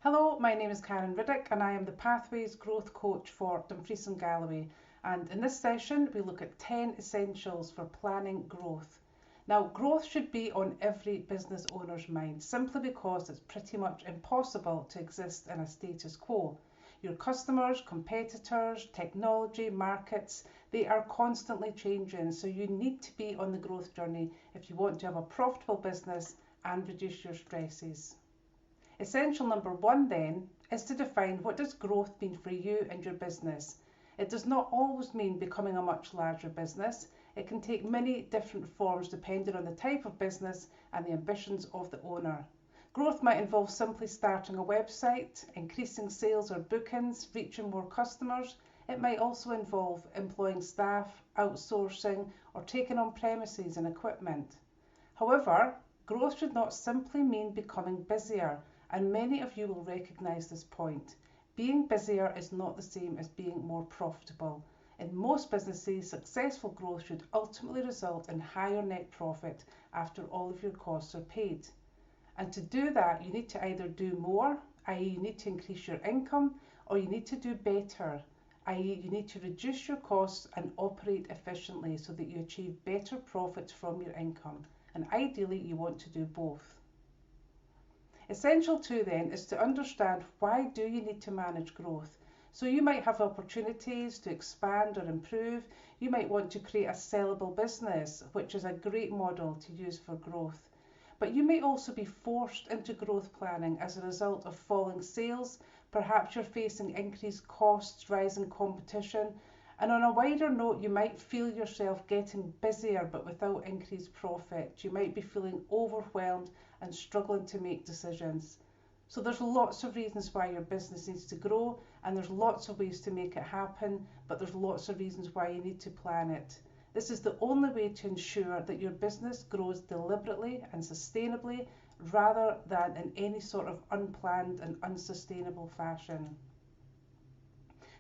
Hello, my name is Karen Riddick and I am the Pathways Growth Coach for Dumfries and Galloway. And in this session, we look at 10 essentials for planning growth. Now, growth should be on every business owner's mind simply because it's pretty much impossible to exist in a status quo. Your customers, competitors, technology, markets, they are constantly changing. So you need to be on the growth journey if you want to have a profitable business and reduce your stresses. Essential number one then is to define what does growth mean for you and your business. It does not always mean becoming a much larger business. It can take many different forms depending on the type of business and the ambitions of the owner. Growth might involve simply starting a website, increasing sales or bookings, reaching more customers. It might also involve employing staff, outsourcing, or taking on premises and equipment. However, growth should not simply mean becoming busier, and many of you will recognise this point. Being busier is not the same as being more profitable. In most businesses, successful growth should ultimately result in higher net profit after all of your costs are paid. And to do that, you need to either do more, i.e. you need to increase your income, or you need to do better, i.e. you need to reduce your costs and operate efficiently so that you achieve better profits from your income. And ideally, you want to do both. Essential too then is to understand why do you need to manage growth. So you might have opportunities to expand or improve. You might want to create a sellable business, which is a great model to use for growth. But you may also be forced into growth planning as a result of falling sales. Perhaps you're facing increased costs, rising competition. And on a wider note, you might feel yourself getting busier but without increased profit. You might be feeling overwhelmed and struggling to make decisions. So there's lots of reasons why your business needs to grow, and there's lots of ways to make it happen, but there's lots of reasons why you need to plan it. This is the only way to ensure that your business grows deliberately and sustainably rather than in any sort of unplanned and unsustainable fashion.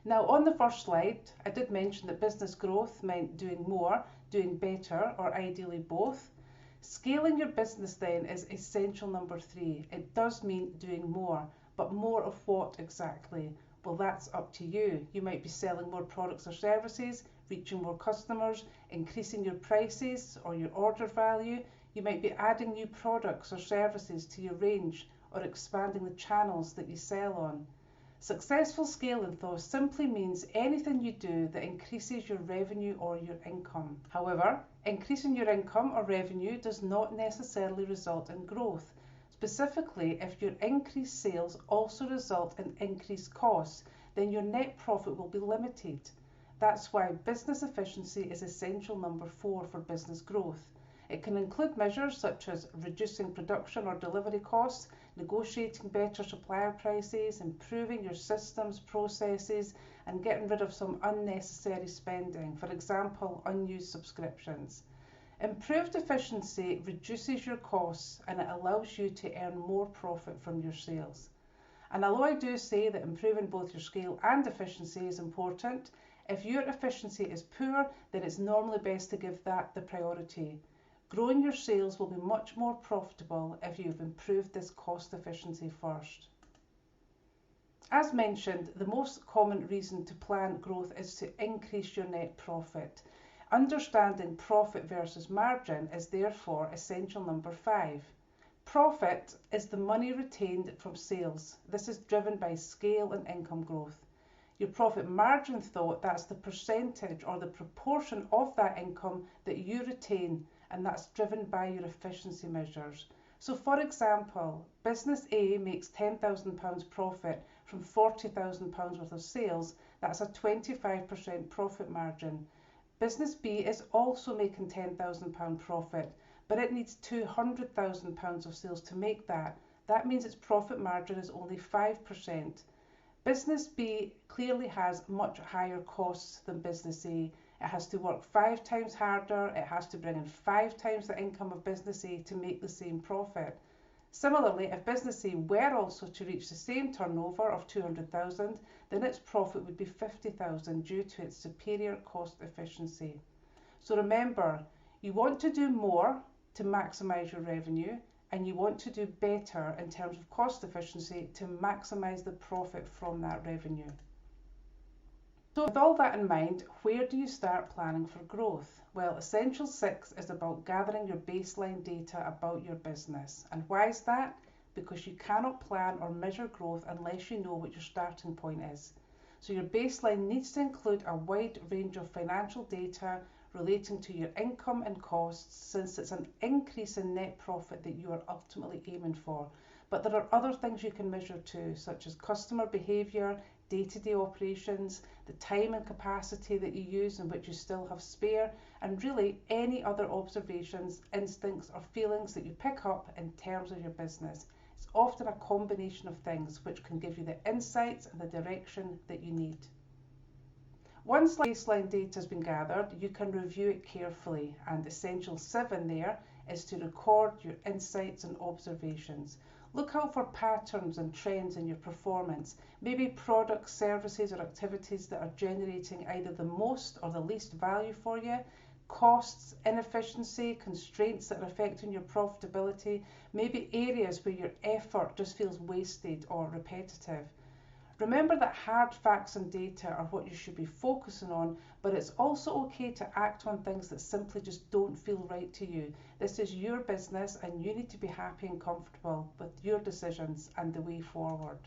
Now, on the first slide, I did mention that business growth meant doing more, doing better, or ideally both. Scaling your business then is essential number 3. It does mean doing more, but more of what exactly? Well, that's up to you. You might be selling more products or services, reaching more customers, increasing your prices or your order value. You might be adding new products or services to your range or expanding the channels that you sell on. Successful scaling, though, simply means anything you do that increases your revenue or your income. However, increasing your income or revenue does not necessarily result in growth. Specifically, if your increased sales also result in increased costs, then your net profit will be limited. That's why business efficiency is essential number 4 for business growth. It can include measures such as reducing production or delivery costs, negotiating better supplier prices, improving your systems, processes, and getting rid of some unnecessary spending, for example, unused subscriptions. Improved efficiency reduces your costs and it allows you to earn more profit from your sales. And although I do say that improving both your scale and efficiency is important, if your efficiency is poor, then it's normally best to give that the priority. Growing your sales will be much more profitable if you've improved this cost efficiency first. As mentioned, the most common reason to plan growth is to increase your net profit. Understanding profit versus margin is therefore essential number 5. Profit is the money retained from sales. This is driven by scale and income growth. Your profit margin, though, that's the percentage or the proportion of that income that you retain, and that's driven by your efficiency measures. So for example, business A makes £10,000 profit from £40,000 worth of sales. That's a 25% profit margin. Business B is also making £10,000 profit, but it needs £200,000 of sales to make that. That means its profit margin is only 5%. Business B clearly has much higher costs than business A. It has to work 5 times harder, it has to bring in 5 times the income of business A to make the same profit. Similarly, if business A were also to reach the same turnover of 200,000, then its profit would be 50,000 due to its superior cost efficiency. So remember, you want to do more to maximise your revenue, and you want to do better in terms of cost efficiency to maximize the profit from that revenue. So with all that in mind, where do you start planning for growth? Well, Essential 6 is about gathering your baseline data about your business. And why is that? Because you cannot plan or measure growth unless you know what your starting point is. So your baseline needs to include a wide range of financial data relating to your income and costs, since it's an increase in net profit that you are ultimately aiming for. But there are other things you can measure too, such as customer behaviour, day-to-day operations, the time and capacity that you use and which you still have spare, and really any other observations, instincts or feelings that you pick up in terms of your business. It's often a combination of things which can give you the insights and the direction that you need. Once baseline data has been gathered, you can review it carefully, and Essential 7 there is to record your insights and observations. Look out for patterns and trends in your performance, maybe products, services or activities that are generating either the most or the least value for you, costs, inefficiency, constraints that are affecting your profitability, maybe areas where your effort just feels wasted or repetitive. Remember that hard facts and data are what you should be focusing on, but it's also okay to act on things that simply just don't feel right to you. This is your business and you need to be happy and comfortable with your decisions and the way forward.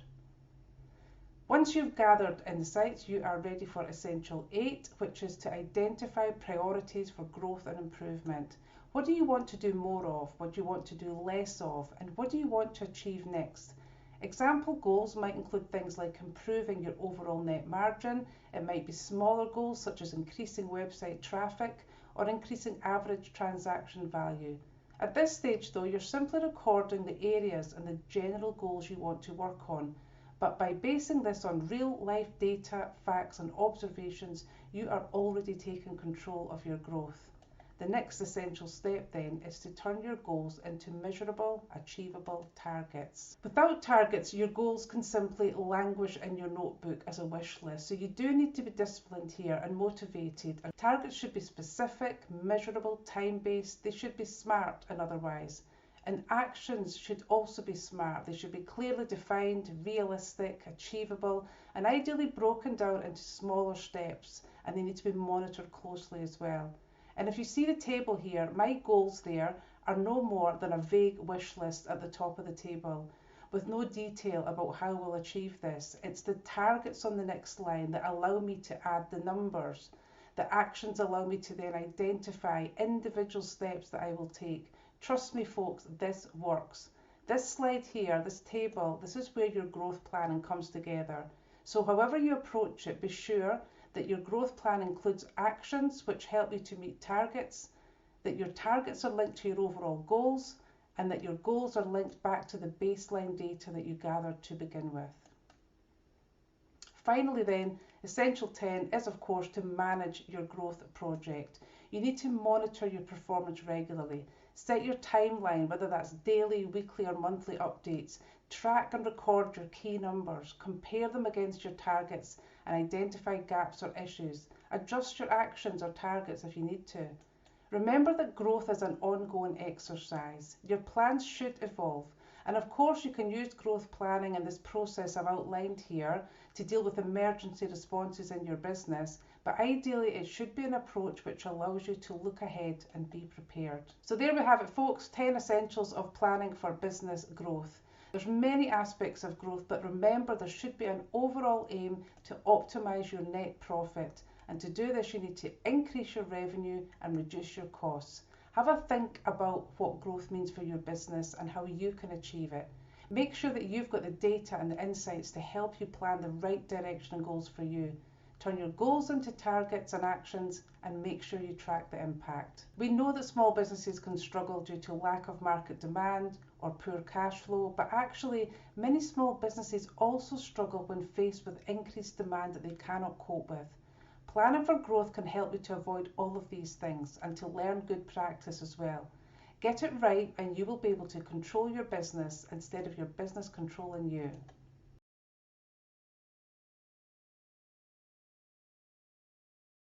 Once you've gathered insights, you are ready for Essential 8, which is to identify priorities for growth and improvement. What do you want to do more of? What do you want to do less of? And what do you want to achieve next? Example goals might include things like improving your overall net margin. It might be smaller goals such as increasing website traffic or increasing average transaction value. At this stage though, you're simply recording the areas and the general goals you want to work on. But by basing this on real life data, facts and observations, you are already taking control of your growth. The next essential step then is to turn your goals into measurable, achievable targets. Without targets, your goals can simply languish in your notebook as a wish list. So you do need to be disciplined here and motivated. And targets should be specific, measurable, time-based. They should be smart and otherwise. And actions should also be smart. They should be clearly defined, realistic, achievable, and ideally broken down into smaller steps. And they need to be monitored closely as well. And if you see the table here, my goals there are no more than a vague wish list at the top of the table with no detail about how we'll achieve this. It's the targets on the next line that allow me to add the numbers. The actions allow me to then identify individual steps that I will take. Trust me folks, this works. This slide here, this table, this is where your growth planning comes together. So however you approach it, be sure that your growth plan includes actions which help you to meet targets, that your targets are linked to your overall goals, and that your goals are linked back to the baseline data that you gathered to begin with. Finally then, Essential 10 is of course to manage your growth project. You need to monitor your performance regularly. Set your timeline, whether that's daily, weekly or monthly updates. Track and record your key numbers. Compare them against your targets and identify gaps or issues. Adjust your actions or targets if you need to. Remember that growth is an ongoing exercise. Your plans should evolve. And of course you can use growth planning and this process I've outlined here to deal with emergency responses in your business, but ideally it should be an approach which allows you to look ahead and be prepared. So there we have it folks, 10 essentials of planning for business growth. There's many aspects of growth, but remember there should be an overall aim to optimize your net profit. And to do this, you need to increase your revenue and reduce your costs. Have a think about what growth means for your business and how you can achieve it. Make sure that you've got the data and the insights to help you plan the right direction and goals for you. Turn your goals into targets and actions and make sure you track the impact. We know that small businesses can struggle due to lack of market demand or poor cash flow, but actually many small businesses also struggle when faced with increased demand that they cannot cope with. Planning for growth can help you to avoid all of these things and to learn good practice as well. Get it right and you will be able to control your business instead of your business controlling you.